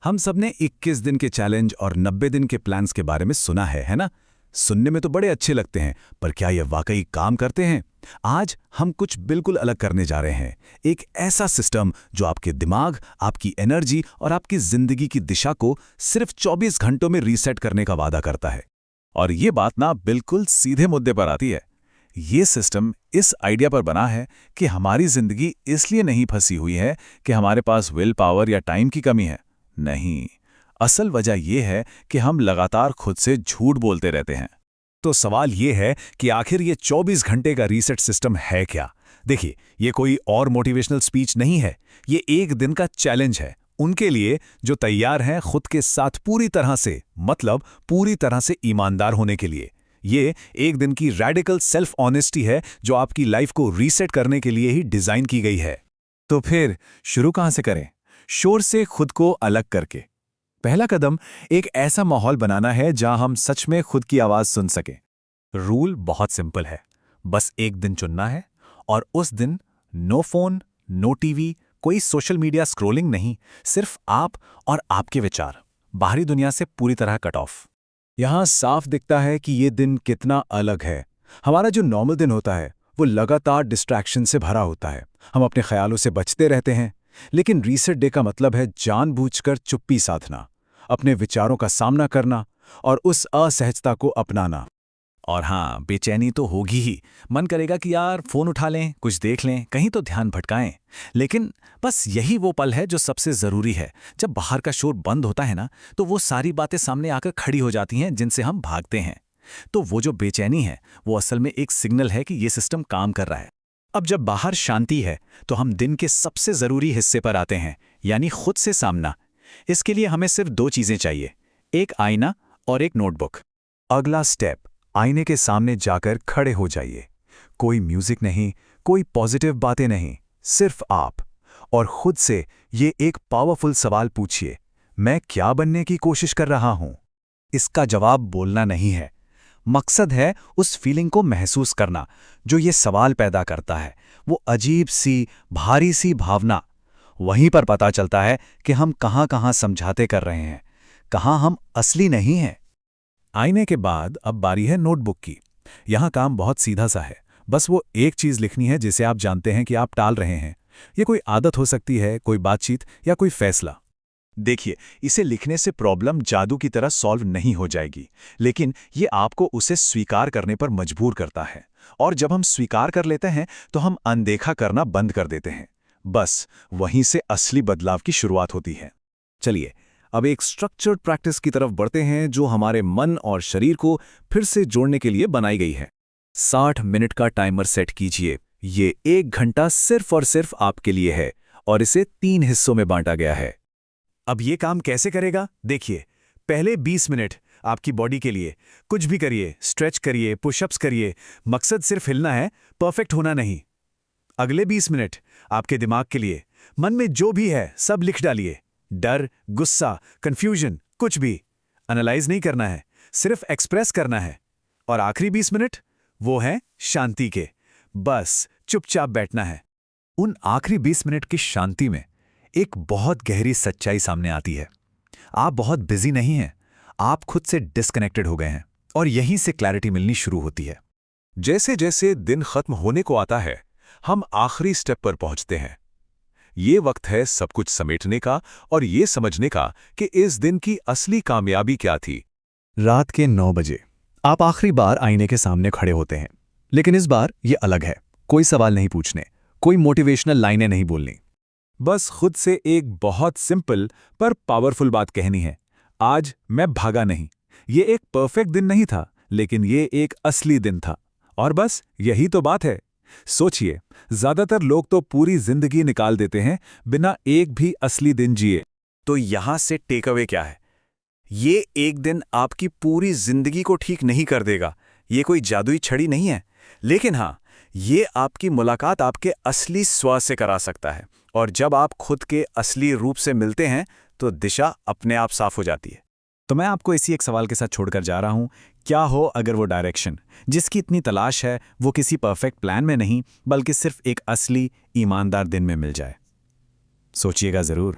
हम सबने 21 दिन के चैलेंज और 90 दिन के प्लान्स के बारे में सुना है ना? सुनने में तो बड़े अच्छे लगते हैं, पर क्या ये वाकई काम करते हैं? आज हम कुछ बिल्कुल अलग करने जा रहे हैं। एक ऐसा सिस्टम जो आपके दिमाग, आपकी एनर्जी और आपकी जिंदगी की दिशा को सिर्फ 24 घंटों में रीसेट करने का वादा करता है। और ये बात ना बिल्कुल सीधे मुद्दे पर आती है। ये सिस्टम इस आइडिया पर बना है कि हमारी जिंदगी इसलिए नहीं फंसी हुई है कि हमारे पास विल पावर या टाइम की कमी है। नहीं, असल वजह यह है कि हम लगातार खुद से झूठ बोलते रहते हैं। तो सवाल यह है कि आखिर ये 24 घंटे का रीसेट सिस्टम है क्या? देखिए, ये कोई और मोटिवेशनल स्पीच नहीं है, ये एक दिन का चैलेंज है उनके लिए जो तैयार हैं खुद के साथ पूरी तरह से, मतलब पूरी तरह से ईमानदार होने के लिए। ये एक दिन की रैडिकल सेल्फ ऑनेस्टी है जो आपकी लाइफ को रीसेट करने के लिए ही डिजाइन की गई है। तो फिर शुरू कहां से करें? शोर से खुद को अलग करके। पहला कदम एक ऐसा माहौल बनाना है जहां हम सच में खुद की आवाज सुन सकें। रूल बहुत सिंपल है, बस एक दिन चुनना है और उस दिन नो फोन, नो टीवी, कोई सोशल मीडिया स्क्रोलिंग नहीं, सिर्फ आप और आपके विचार, बाहरी दुनिया से पूरी तरह कट ऑफ। यहां साफ दिखता है कि ये दिन कितना अलग है। हमारा जो नॉर्मल दिन होता है वो लगातार डिस्ट्रैक्शन से भरा होता है, हम अपने ख्यालों से बचते रहते हैं। लेकिन रीसेट डे का मतलब है जानबूझकर चुप्पी साधना, अपने विचारों का सामना करना और उस असहजता को अपनाना। और हाँ, बेचैनी तो होगी ही, मन करेगा कि यार फोन उठा लें, कुछ देख लें, कहीं तो ध्यान भटकाएं। लेकिन बस यही वो पल है जो सबसे जरूरी है। जब बाहर का शोर बंद होता है ना, तो वो सारी बातें सामने आकर खड़ी हो जाती हैं जिनसे हम भागते हैं। तो वो जो बेचैनी है वो असल में एक सिग्नल है कि ये सिस्टम काम कर रहा है। अब जब बाहर शांति है तो हम दिन के सबसे जरूरी हिस्से पर आते हैं, यानी खुद से सामना। इसके लिए हमें सिर्फ 2 चीजें चाहिए, एक आईना और एक नोटबुक। अगला स्टेप, आईने के सामने जाकर खड़े हो जाइए। कोई म्यूजिक नहीं, कोई पॉजिटिव बातें नहीं, सिर्फ आप। और खुद से ये एक पावरफुल सवाल पूछिए, मैं क्या बनने की कोशिश कर रहा हूं? इसका जवाब बोलना नहीं है, मकसद है उस फीलिंग को महसूस करना जो ये सवाल पैदा करता है। वो अजीब सी, भारी सी भावना। वहीं पर पता चलता है कि हम कहां समझाते कर रहे हैं, कहां हम असली नहीं हैं। आईने के बाद अब बारी है नोटबुक की। यहां काम बहुत सीधा सा है, बस वो एक चीज लिखनी है जिसे आप जानते हैं कि आप टाल रहे हैं। ये कोई आदत हो सकती है, कोई बातचीत या कोई फैसला। देखिए, इसे लिखने से प्रॉब्लम जादू की तरह सॉल्व नहीं हो जाएगी, लेकिन ये आपको उसे स्वीकार करने पर मजबूर करता है। और जब हम स्वीकार कर लेते हैं तो हम अनदेखा करना बंद कर देते हैं। बस वहीं से असली बदलाव की शुरुआत होती है। चलिए, अब एक स्ट्रक्चर्ड प्रैक्टिस की तरफ बढ़ते हैं जो हमारे मन और शरीर को फिर से जोड़ने के लिए बनाई गई है। 60 मिनट का टाइमर सेट कीजिए। ये 1 घंटा सिर्फ और सिर्फ आपके लिए है और इसे 3 हिस्सों में बांटा गया है। अब ये काम कैसे करेगा? देखिए, पहले 20 मिनट आपकी बॉडी के लिए कुछ भी करिए, स्ट्रेच करिए, पुशअप्स करिए, मकसद सिर्फ हिलना है, परफेक्ट होना नहीं। अगले 20 मिनट आपके दिमाग के लिए मन में जो भी है सब लिख डालिए। डर, गुस्सा, कंफ्यूजन, कुछ भी एनालाइज नहीं करना है, सिर्फ एक्सप्रेस करना है। और आखिरी 20 मिनट वो है शांति के, बस चुपचाप बैठना है। उन आखिरी 20 मिनट की शांति में एक बहुत गहरी सच्चाई सामने आती है। आप बहुत बिजी नहीं हैं, आप खुद से डिस्कनेक्टेड हो गए हैं और यहीं से क्लैरिटी मिलनी शुरू होती है। जैसे जैसे दिन खत्म होने को आता है, हम आखिरी स्टेप पर पहुंचते हैं। ये वक्त है सब कुछ समेटने का और ये समझने का कि इस दिन की असली कामयाबी क्या थी। रात के 9 बजे आप आखिरी बार आईने के सामने खड़े होते हैं, लेकिन इस बार ये अलग है। कोई सवाल नहीं पूछने, कोई मोटिवेशनल लाइनें नहीं बोलनी, बस खुद से एक बहुत सिंपल पर पावरफुल बात कहनी है, आज मैं भागा नहीं। ये एक परफेक्ट दिन नहीं था, लेकिन ये एक असली दिन था। और बस यही तो बात है। सोचिए, ज्यादातर लोग तो पूरी जिंदगी निकाल देते हैं बिना एक भी असली दिन जिए। तो यहां से टेक अवे क्या है? ये एक दिन आपकी पूरी जिंदगी को ठीक नहीं कर देगा, ये कोई जादुई छड़ी नहीं है, लेकिन हां, ये आपकी मुलाकात आपके असली स्व से करा सकता है। और जब आप खुद के असली रूप से मिलते हैं तो दिशा अपने आप साफ हो जाती है। तो मैं आपको इसी एक सवाल के साथ छोड़कर जा रहा हूं, क्या हो अगर वो डायरेक्शन जिसकी इतनी तलाश है वो किसी परफेक्ट प्लान में नहीं, बल्कि सिर्फ एक असली ईमानदार दिन में मिल जाए? सोचिएगा जरूर।